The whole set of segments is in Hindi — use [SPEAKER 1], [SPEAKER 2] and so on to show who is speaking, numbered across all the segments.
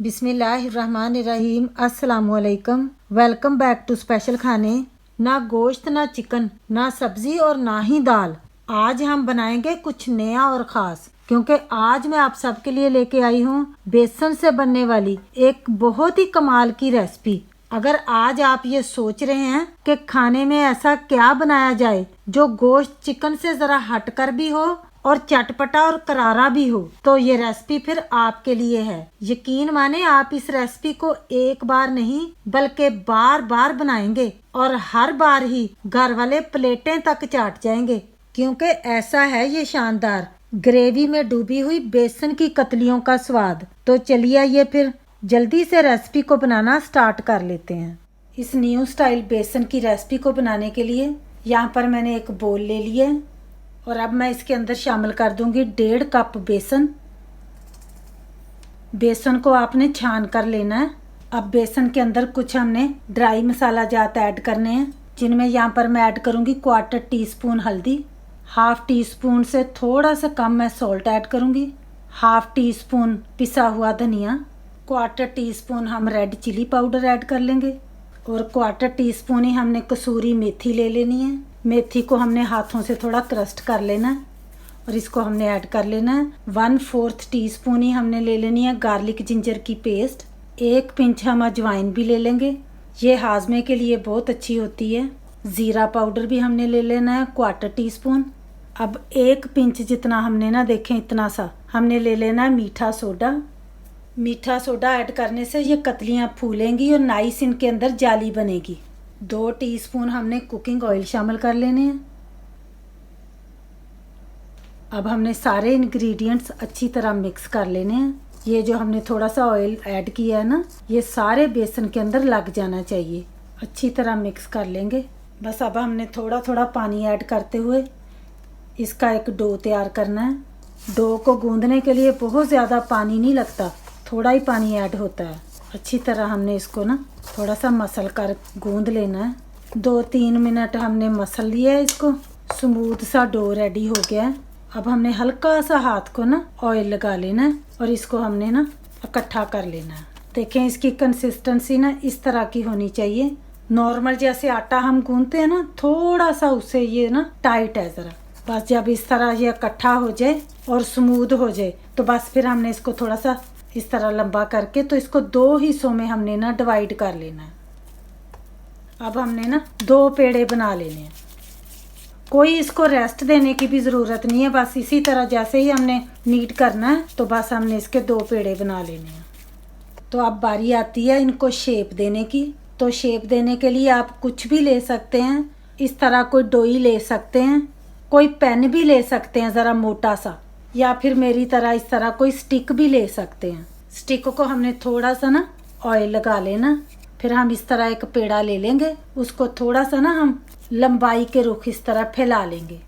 [SPEAKER 1] बिस्मिल्लाहिर्रहमानिर्रहीम। अस्सलामुअलैकुम। वेलकम बैक टू स्पेशल खाने। ना गोश्त, ना चिकन, ना सब्जी और ना ही दाल। आज हम बनाएंगे कुछ नया और ख़ास, क्योंकि आज मैं आप सबके लिए लेके आई हूँ बेसन से बनने वाली एक बहुत ही कमाल की रेसिपी। अगर आज आप ये सोच रहे हैं कि खाने में ऐसा क्या बनाया जाए जो गोश्त चिकन से ज़रा हटकर भी हो और चटपटा और करारा भी हो, तो ये रेसिपी फिर आपके लिए है। यकीन माने आप इस रेसिपी को एक बार नहीं बल्कि बार बार बनाएंगे और हर बार ही घर वाले प्लेटें तक चाट जाएंगे, क्योंकि ऐसा है ये शानदार ग्रेवी में डूबी हुई बेसन की कतलियों का स्वाद। तो चलिए आइए फिर जल्दी से रेसिपी को बनाना स्टार्ट कर लेते हैं। इस न्यू स्टाइल बेसन की रेसिपी को बनाने के लिए यहाँ पर मैंने एक बोल ले लिया है और अब मैं इसके अंदर शामिल कर दूंगी 1.5 कप बेसन। बेसन को आपने छान कर लेना है। अब बेसन के अंदर कुछ हमने ड्राई मसाला जात ऐड करने हैं, जिनमें यहाँ पर मैं ऐड करूंगी 1/4 टीस्पून हल्दी, 1/2 टीस्पून से थोड़ा सा कम मैं सॉल्ट ऐड करूंगी, 1/2 टीस्पून पिसा हुआ धनिया, 1/4 टीस्पून हम रेड चिली पाउडर ऐड कर लेंगे और 1/4 टीस्पून ही हमने कसूरी मेथी ले लेनी है। मेथी को हमने हाथों से थोड़ा क्रस्ट कर लेना है और इसको हमने ऐड कर लेना है। 1/4 टीस्पून ही हमने ले लेनी है गार्लिक जिंजर की पेस्ट। 1 पिंच हम अजवाइन भी ले लेंगे, ये हाजमे के लिए बहुत अच्छी होती है। ज़ीरा पाउडर भी हमने ले लेना है 1/4 टीस्पून। अब 1 पिंच जितना हमने ना, देखें इतना सा हमने ले लेना है मीठा सोडा। मीठा सोडा ऐड करने से ये कतलियाँ फूलेंगी और नाइस इनके अंदर जाली बनेगी। 2 टीस्पून हमने कुकिंग ऑयल शामिल कर लेने हैं। अब हमने सारे इंग्रेडिएंट्स अच्छी तरह मिक्स कर लेने हैं। ये जो हमने थोड़ा सा ऑयल ऐड किया है ना, ये सारे बेसन के अंदर लग जाना चाहिए। अच्छी तरह मिक्स कर लेंगे। बस अब हमने थोड़ा थोड़ा पानी ऐड करते हुए इसका एक डो तैयार करना है। डो को गूंदने के लिए बहुत ज़्यादा पानी नहीं लगता, थोड़ा ही पानी ऐड होता है। अच्छी तरह हमने इसको ना थोड़ा सा मसल कर गूंद लेना है। 2-3 मिनट हमने मसल लिया है इसको, स्मूथ सा डो रेडी हो गया है। अब हमने हल्का सा हाथ को ना ऑयल लगा लेना है और इसको हमने ना इकट्ठा कर लेना है। देखें इसकी कंसिस्टेंसी ना इस तरह की होनी चाहिए। नॉर्मल जैसे आटा हम गूंदते हैं ना, थोड़ा सा उससे ये ना टाइट है ज़रा। बस जब इस तरह ये इकट्ठा हो जाए और स्मूथ हो जाए तो बस फिर हमने इसको थोड़ा सा इस तरह लंबा करके तो इसको 2 हिस्सों में हमने ना डिवाइड कर लेना है। अब हमने ना 2 पेड़े बना लेने हैं। कोई इसको रेस्ट देने की भी ज़रूरत नहीं है, बस इसी तरह जैसे ही हमने नीट करना है तो बस हमने इसके 2 पेड़े बना लेने हैं। तो अब बारी आती है इनको शेप देने की। तो शेप देने के लिए आप कुछ भी ले सकते हैं। इस तरह कोई डोई ले सकते हैं, कोई पेन भी ले सकते हैं ज़रा मोटा सा, या फिर मेरी तरह इस तरह कोई स्टिक भी ले सकते हैं। स्टिक को हमने थोड़ा सा ना ऑयल लगा लेना, फिर हम इस तरह एक पेड़ा ले लेंगे, उसको थोड़ा सा ना हम लंबाई के रुख इस तरह फैला लेंगे।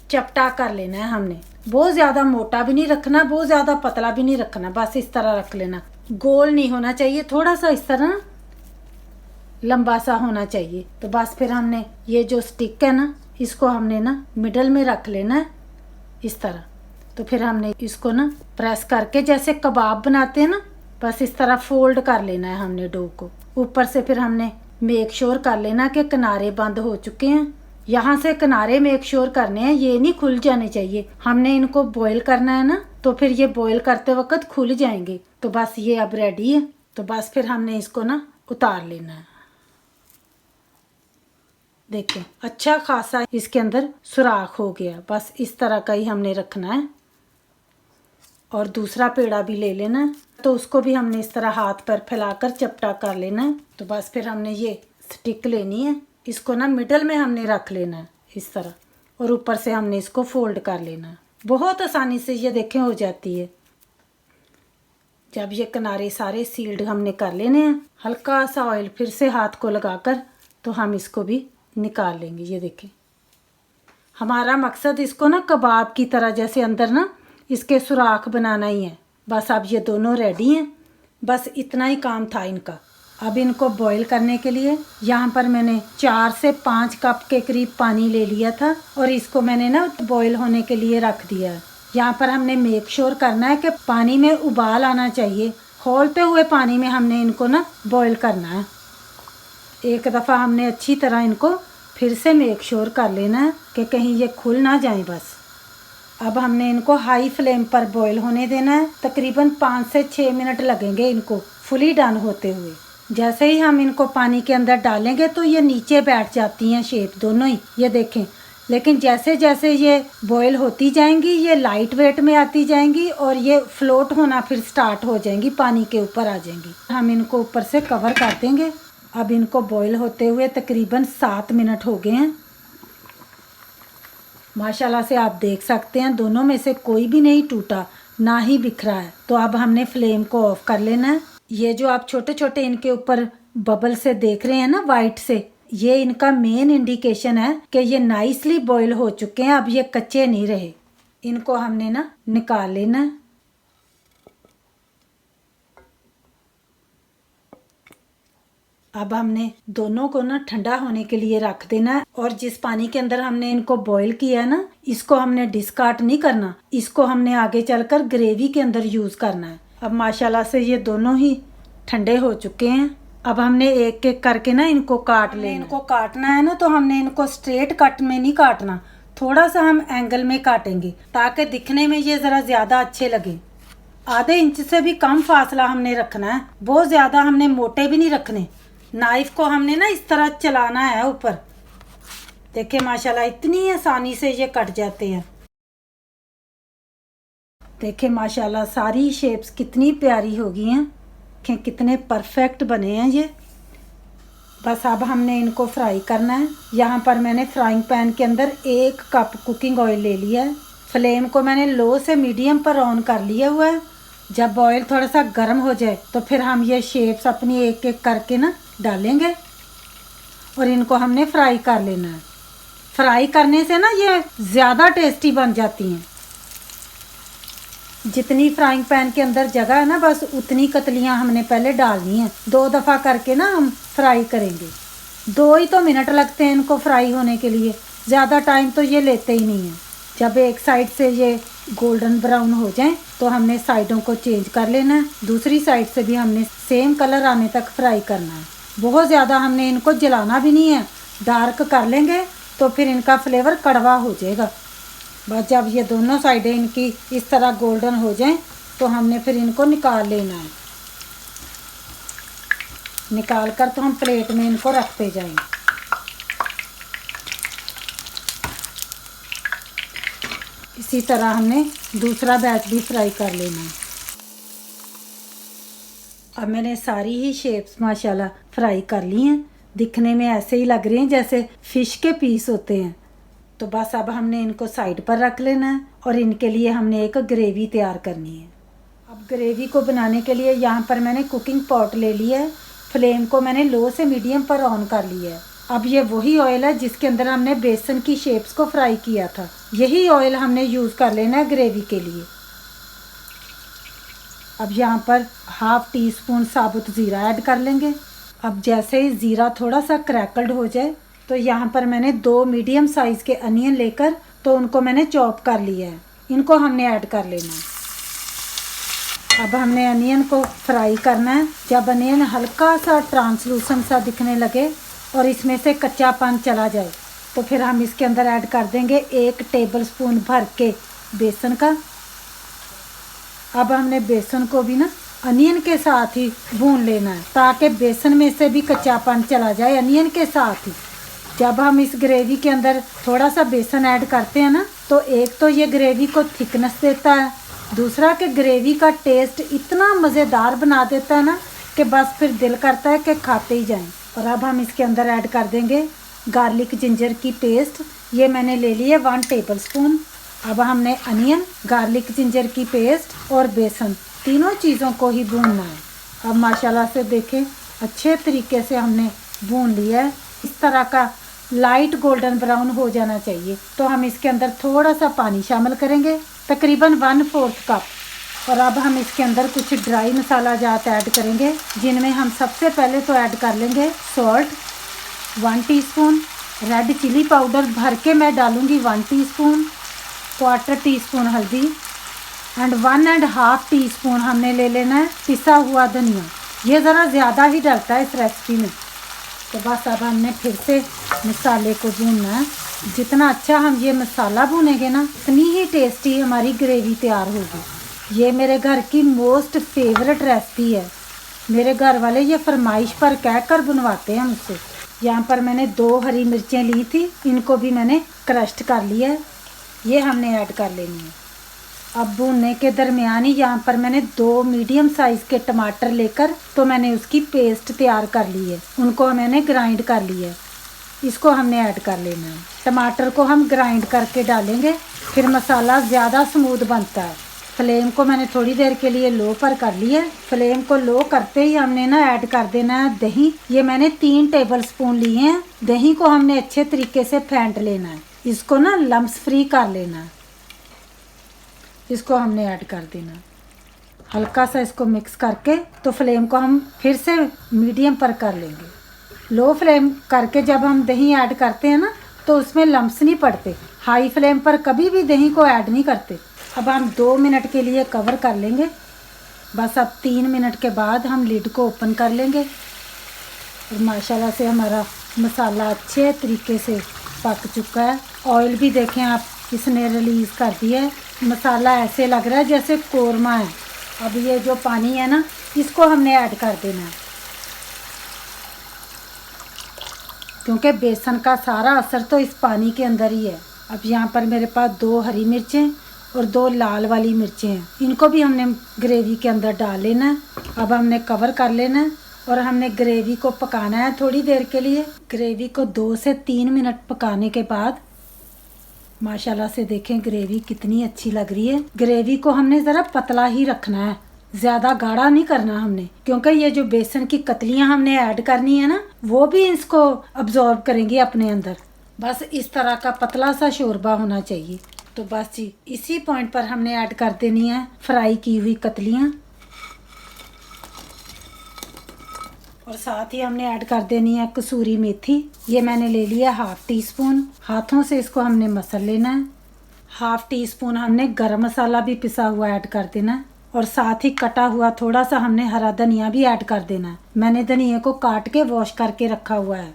[SPEAKER 1] चपटा कर लेना है हमने, बहुत ज़्यादा मोटा भी नहीं रखना, बहुत ज़्यादा पतला भी नहीं रखना, बस इस तरह रख लेना। गोल नहीं होना चाहिए, थोड़ा सा इस तरह लंबा सा होना चाहिए। तो बस फिर हमने ये जो स्टिक है ना, इसको हमने ना मिडल में रख लेना है इस तरह। तो फिर हमने इसको ना प्रेस करके जैसे कबाब बनाते हैं ना, बस इस तरह फोल्ड कर लेना है हमने डो को। ऊपर से फिर हमने मेक श्योर कर लेना कि किनारे बंद हो चुके हैं। यहाँ से किनारे मेक श्योर करने हैं, ये नहीं खुल जाने चाहिए। हमने इनको बॉईल करना है ना, तो फिर ये बॉईल करते वक्त खुल जाएंगे। तो बस ये अब रेडी है। तो बस फिर हमने इसको ना उतार लेना है। देखें अच्छा खासा इसके अंदर सुराख हो गया, बस इस तरह का ही हमने रखना है। और दूसरा पेड़ा भी ले लेना है, तो उसको भी हमने इस तरह हाथ पर फैलाकर चपटा कर लेना है। तो बस फिर हमने ये स्टिक लेनी है, इसको ना मिडल में हमने रख लेना है इस तरह, और ऊपर से हमने इसको फोल्ड कर लेना है। बहुत आसानी से ये देखें हो जाती है। जब ये किनारे सारे सील्ड हमने कर लेने हैं, हल्का सा ऑयल फिर से हाथ को लगाकर तो हम इसको भी निकाल लेंगे। ये देखें हमारा मकसद इसको ना कबाब की तरह जैसे अंदर ना इसके सुराख बनाना ही है। बस अब ये दोनों रेडी हैं, बस इतना ही काम था इनका। अब इनको बॉईल करने के लिए यहाँ पर मैंने 4 से 5 कप के करीब पानी ले लिया था और इसको मैंने ना बॉईल होने के लिए रख दिया है। यहाँ पर हमने मेक श्योर करना है कि पानी में उबाल आना चाहिए खौलते हुए पानी में हमने इनको ना बॉईल करना है। एक दफ़ा हमने अच्छी तरह इनको फिर से मेक श्योर कर लेना है कि कहीं ये खुल ना जाए बस। अब हमने इनको हाई फ्लेम पर बॉईल होने देना है। तकरीबन 5 से 6 मिनट लगेंगे इनको फुली डन होते हुए। जैसे ही हम इनको पानी के अंदर डालेंगे तो ये नीचे बैठ जाती हैं शेप दोनों ही, ये देखें। लेकिन जैसे जैसे ये बॉईल होती जाएंगी ये लाइट वेट में आती जाएंगी और ये फ्लोट होना फिर स्टार्ट हो जाएंगी, पानी के ऊपर आ जाएंगी। हम इनको ऊपर से कवर कर देंगे। अब इनको बॉईल होते हुए तकरीबन 7 मिनट हो गए हैं। माशाल्लाह से आप देख सकते हैं दोनों में से कोई भी नहीं टूटा, ना ही बिखरा है। तो अब हमने फ्लेम को ऑफ कर लेना है। ये जो आप छोटे छोटे इनके ऊपर बबल से देख रहे हैं ना वाइट से, ये इनका मेन इंडिकेशन है कि ये नाइसली बॉईल हो चुके हैं। अब ये कच्चे नहीं रहे। इनको हमने ना निकाल लेना है। अब हमने दोनों को ना ठंडा होने के लिए रख देना है। और जिस पानी के अंदर हमने इनको बॉईल किया है ना, इसको हमने डिस्कार्ड नहीं करना। इसको हमने आगे चलकर ग्रेवी के अंदर यूज़ करना है। अब माशाल्लाह से ये दोनों ही ठंडे हो चुके हैं। अब हमने एक एक करके ना इनको काट लेना। इनको काटना है ना तो हमने इनको स्ट्रेट कट में नहीं काटना, थोड़ा सा हम एंगल में काटेंगे ताकि दिखने में ये ज़रा ज़्यादा अच्छे लगे। आधे इंच से भी कम फासला हमने रखना है, बहुत ज़्यादा हमने मोटे भी नहीं रखने। नाइफ को हमने ना इस तरह चलाना है ऊपर। देखिए माशाल्लाह इतनी आसानी से ये कट जाते हैं। देखिए माशाल्लाह सारी शेप्स कितनी प्यारी हो गई हैं, कितने परफेक्ट बने हैं ये। बस अब हमने इनको फ्राई करना है। यहाँ पर मैंने फ्राइंग पैन के अंदर 1 कप कुकिंग ऑयल ले लिया है। फ्लेम को मैंने लो से मीडियम पर ऑन कर लिया हुआ है। जब ऑयल थोड़ा सा गर्म हो जाए तो फिर हम ये शेप्स अपनी एक एक करके ना डालेंगे और इनको हमने फ्राई कर लेना है। फ्राई करने से ना ये ज़्यादा टेस्टी बन जाती हैं। जितनी फ्राइंग पैन के अंदर जगह है ना बस उतनी कतलियाँ हमने पहले डालनी है। 2 दफ़ा करके ना हम फ्राई करेंगे। 2 ही तो मिनट लगते हैं इनको फ्राई होने के लिए, ज़्यादा टाइम तो ये लेते ही नहीं है। जब एक साइड से ये गोल्डन ब्राउन हो जाए तो हमने साइडों को चेंज कर लेना है। दूसरी साइड से भी हमने सेम कलर आने तक फ्राई करना है। बहुत ज़्यादा हमने इनको जलाना भी नहीं है, डार्क कर लेंगे तो फिर इनका फ्लेवर कड़वा हो जाएगा। बस जब ये दोनों साइडें इनकी इस तरह गोल्डन हो जाएं तो हमने फिर इनको निकाल लेना है। निकाल कर तो हम प्लेट में इनको रखते जाएंगे। इसी तरह हमने दूसरा बैच भी फ्राई कर लेना है। अब मैंने सारी ही शेप्स माशाल्लाह फ्राई कर ली हैं। दिखने में ऐसे ही लग रहे हैं जैसे फ़िश के पीस होते हैं। तो बस अब हमने इनको साइड पर रख लेना है और इनके लिए हमने एक ग्रेवी तैयार करनी है। अब ग्रेवी को बनाने के लिए यहाँ पर मैंने कुकिंग पॉट ले लिया है। फ्लेम को मैंने लो से मीडियम पर ऑन कर लिया है। अब ये वही ऑयल है जिसके अंदर हमने बेसन की शेप्स को फ्राई किया था। यही ऑयल हमने यूज़ कर लेना है ग्रेवी के लिए। अब यहाँ पर 1/2 टीस्पून साबुत ज़ीरा ऐड कर लेंगे। अब जैसे ही ज़ीरा थोड़ा सा क्रैकल्ड हो जाए तो यहाँ पर मैंने 2 मीडियम साइज़ के अनियन लेकर तो उनको मैंने चॉप कर लिया है। इनको हमने ऐड कर लेना है। अब हमने अनियन को फ्राई करना है। जब अनियन हल्का सा ट्रांसलूसेंट सा दिखने लगे और इसमें से कच्चापन चला जाए तो फिर हम इसके अंदर ऐड कर देंगे 1 टेबलस्पून भर के बेसन का। अब हमने बेसन को भी ना अनियन के साथ ही भून लेना है ताकि बेसन में से भी कच्चापन चला जाए अनियन के साथ ही। जब हम इस ग्रेवी के अंदर थोड़ा सा बेसन ऐड करते हैं ना तो एक तो ये ग्रेवी को थिकनेस देता है, दूसरा कि ग्रेवी का टेस्ट इतना मज़ेदार बना देता है ना कि बस फिर दिल करता है कि खाते ही जाएं। और अब हम इसके अंदर ऐड कर देंगे गार्लिक जिंजर की पेस्ट। ये मैंने ले ली है 1 टेबलस्पून। अब हमने अनियन, गार्लिक जिंजर की पेस्ट और बेसन तीनों चीज़ों को ही भूनना है। अब माशाल्लाह से देखें अच्छे तरीके से हमने भून लिया है। इस तरह का लाइट गोल्डन ब्राउन हो जाना चाहिए। तो हम इसके अंदर थोड़ा सा पानी शामिल करेंगे, तकरीबन 1/4 कप। और अब हम इसके अंदर कुछ ड्राई मसाला जात ऐड करेंगे, जिनमें हम सबसे पहले तो ऐड कर लेंगे salt 1 teaspoon, red chilli powder भर के मैं डालूँगी 1 टीस्पून, 1/4 टीस्पून हल्दी, एंड 1.5 टीस्पून हमने ले लेना है पिसा हुआ धनिया। ये ज़रा ज़्यादा ही डलता है इस रेसिपी में। तो बस अब हमने फिर से मसाले को भूनना है। जितना अच्छा हम ये मसाला भूनेंगे ना, उतनी ही टेस्टी हमारी ग्रेवी तैयार होगी। ये मेरे घर की मोस्ट फेवरेट रेसिपी है। मेरे घर वाले ये फरमाइश पर कहकर बनवाते हैं मुझसे। यहाँ पर मैंने 2 हरी मिर्चें ली थी, इनको भी मैंने क्रश्ड कर लिया है। ये हमने ऐड कर लेनी है। अब भूनने के दरमियान ही यहाँ पर मैंने 2 मीडियम साइज़ के टमाटर लेकर तो मैंने उसकी पेस्ट तैयार कर ली है। उनको मैंने ग्राइंड कर लिया है। इसको हमने ऐड कर लेना है। टमाटर को हम ग्राइंड करके डालेंगे, फिर मसाला ज़्यादा स्मूथ बनता है। फ्लेम को मैंने थोड़ी देर के लिए लो पर कर लिया। फ्लेम को लो करते ही हमने ना ऐड कर देना है दही। ये मैंने 3 टेबलस्पून लिए हैं। दही को हमने अच्छे तरीके से फेंट लेना है। इसको ना लम्स फ्री कर लेना है। इसको हमने ऐड कर देना, हल्का सा इसको मिक्स करके तो फ्लेम को हम फिर से मीडियम पर कर लेंगे। लो फ्लेम करके जब हम दही ऐड करते हैं ना, तो उसमें लम्स नहीं पड़ते। हाई फ्लेम पर कभी भी दही को ऐड नहीं करते। अब हम 2 मिनट के लिए कवर कर लेंगे। बस अब 3 मिनट के बाद हम लिड को ओपन कर लेंगे और माशाल्लाह से हमारा मसाला अच्छे तरीके से पक चुका है। ऑयल भी देखें आप, इसने रिलीज़ कर दिया है। मसाला ऐसे लग रहा है जैसे कोरमा है। अब ये जो पानी है ना, इसको हमने ऐड कर देना है, क्योंकि बेसन का सारा असर तो इस पानी के अंदर ही है। अब यहाँ पर मेरे पास 2 हरी मिर्चें और 2 लाल वाली मिर्चें हैं। इनको भी हमने ग्रेवी के अंदर डाल लेना है। अब हमने कवर कर लेना है और हमने ग्रेवी को पकाना है थोड़ी देर के लिए। ग्रेवी को 2 से 3 मिनट पकाने के बाद माशाल्लाह से देखें ग्रेवी कितनी अच्छी लग रही है। ग्रेवी को हमने ज़रा पतला ही रखना है, ज़्यादा गाढ़ा नहीं करना हमने, क्योंकि ये जो बेसन की कतलियाँ हमने ऐड करनी है ना, वो भी इसको अब्जॉर्ब करेंगी अपने अंदर। बस इस तरह का पतला सा शोरबा होना चाहिए। तो बस जी इसी पॉइंट पर हमने ऐड कर देनी है फ्राई की हुई कतलियाँ, और साथ ही हमने ऐड कर देनी है कसूरी मेथी। ये मैंने ले लिया 1/2 टीस्पून। हाथों से इसको हमने मसल लेना है। 1/2 टीस्पून हमने गरम मसाला भी पिसा हुआ ऐड कर देना है, और साथ ही कटा हुआ थोड़ा सा हमने हरा धनिया भी ऐड कर देना है। मैंने धनिया को काट के वॉश करके रखा हुआ है।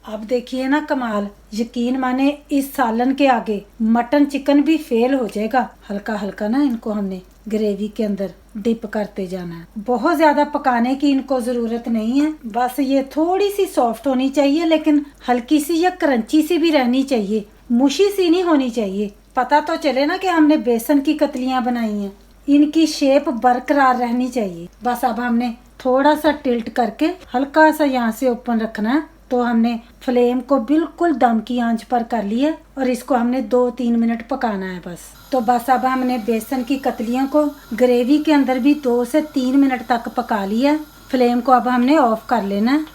[SPEAKER 1] अब देखिए ना कमाल, यकीन माने इस सालन के आगे मटन चिकन भी फेल हो जाएगा। हल्का हल्का ना इनको हमने ग्रेवी के अंदर डिप करते जाना है। बहुत ज़्यादा पकाने की इनको ज़रूरत नहीं है। बस ये थोड़ी सी सॉफ्ट होनी चाहिए, लेकिन हल्की सी या क्रंची सी भी रहनी चाहिए, मुशी सी नहीं होनी चाहिए। पता तो चले ना कि हमने बेसन की कतलियाँ बनाई हैं। इनकी शेप बरकरार रहनी चाहिए। बस अब हमने थोड़ा सा टिल्ट करके हल्का सा यहाँ से ओपन रखना है। तो हमने फ्लेम को बिल्कुल दम की आंच पर कर लिया और इसको हमने 2-3 मिनट पकाना है बस। तो बस अब हमने बेसन की कतलियों को ग्रेवी के अंदर भी 2 से 3 मिनट तक पका लिया। फ्लेम को अब हमने ऑफ कर लेना है।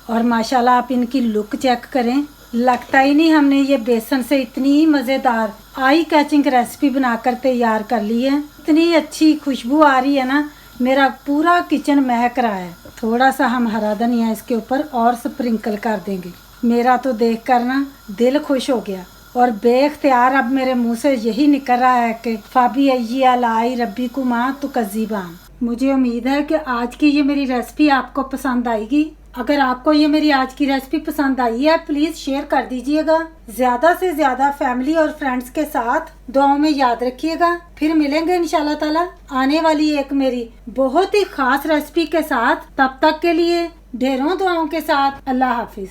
[SPEAKER 1] और माशाल्लाह आप इनकी लुक चेक करें, लगता ही नहीं हमने ये बेसन से इतनी ही मज़ेदार आई कैचिंग रेसिपी बनाकर तैयार कर ली है। इतनी अच्छी खुशबू आ रही है ना, मेरा पूरा किचन महक रहा है। थोड़ा सा हम हरा धनिया इसके ऊपर और स्प्रिंकल कर देंगे। मेरा तो देख कर ना दिल खुश हो गया, और बेख्तियार अब मेरे मुंह से यही निकल रहा है कि फाबी अय्या लाई रब्बी कुमा तो कज़ीबान। मुझे उम्मीद है कि आज की ये मेरी रेसिपी आपको पसंद आएगी। अगर आपको ये मेरी आज की रेसिपी पसंद आई है, प्लीज़ शेयर कर दीजिएगा। ज़्यादा से ज़्यादा फैमिली और फ्रेंड्स के साथ दुआओं में याद रखिएगा। फिर मिलेंगे इंशाल्लाह ताला आने वाली एक मेरी बहुत ही खास रेसिपी के साथ। तब तक के लिए ढेरों दुआओं के साथ अल्लाह हाफिज।